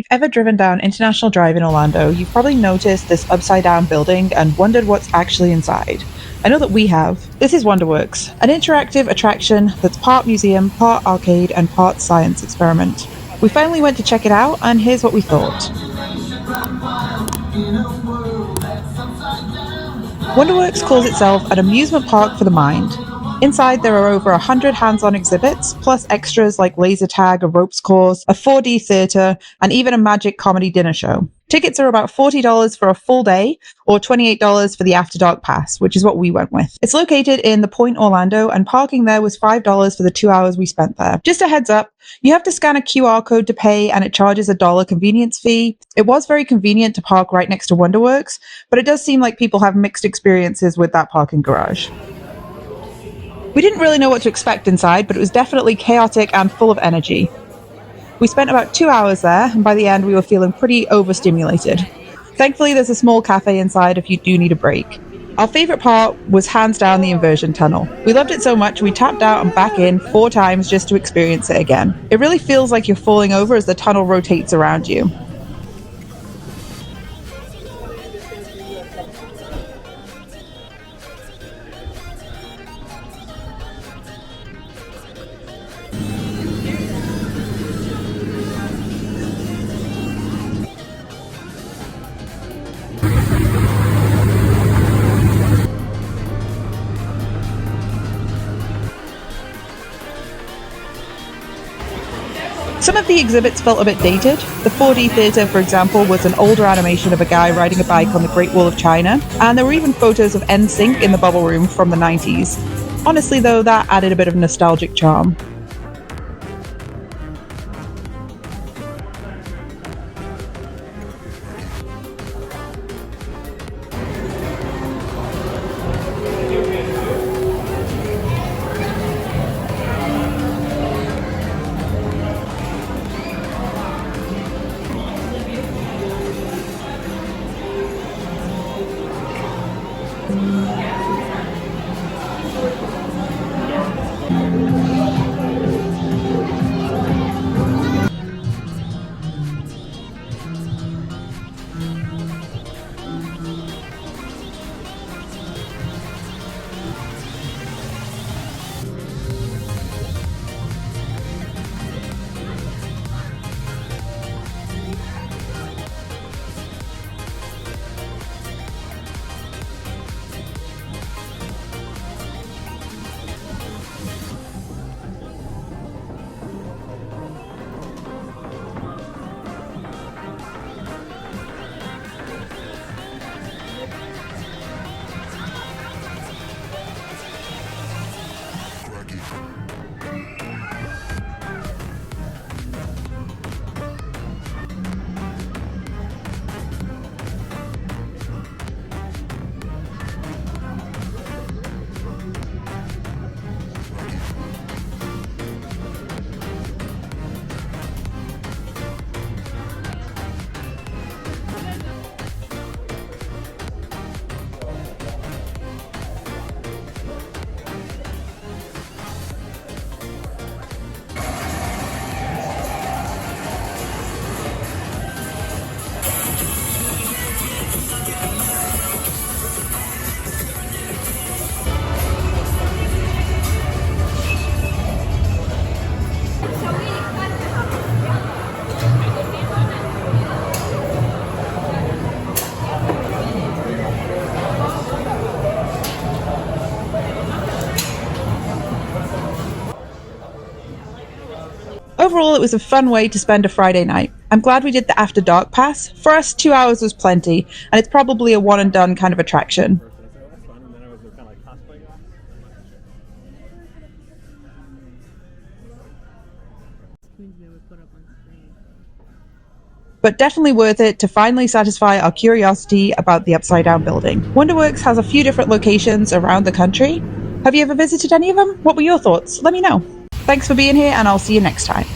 you've ever driven down International Drive in Orlando, you've probably noticed this upside-down building and wondered what's actually inside. I know that we have. This is WonderWorks, an interactive attraction that's part museum, part arcade, and part science experiment. We finally went to check it out, and here's what we thought. WonderWorks calls itself an amusement park for the mind. Inside, there are over 100 hands-on exhibits, plus extras like laser tag, a ropes course, a 4D theater, and even a magic comedy dinner show. Tickets are about $40 for a full day, or $28 for the After Dark Pass, which is what we went with. It's located in the Point Orlando, and parking there was $5 for the 2 hours we spent there. Just a heads up, you have to scan a QR code to pay, and it charges a $1 convenience fee. It was very convenient to park right next to WonderWorks, but it does seem like people have mixed experiences with that parking garage. We didn't really know what to expect inside, but it was definitely chaotic and full of energy. We spent about 2 hours there, and by the end we were feeling pretty overstimulated. Thankfully, there's a small cafe inside if you do need a break. Our favorite part was hands down the Inversion Tunnel. We loved it so much we tapped out and back in 4 times just to experience it again. It really feels like you're falling over as the tunnel rotates around you. Some of the exhibits felt a bit dated. The 4D theater, for example, was an older animation of a guy riding a bike on the Great Wall of China, and there were even photos of NSYNC in the bubble room from the 90s. Honestly, though, that added a bit of nostalgic charm. Overall, it was a fun way to spend a Friday night. I'm glad we did the After Dark Pass. For us, 2 hours was plenty, and it's probably a one and done kind of attraction. But definitely worth it to finally satisfy our curiosity about the upside down building. WonderWorks has a few different locations around the country. Have you ever visited any of them? What were your thoughts? Let me know. Thanks for being here, and I'll see you next time.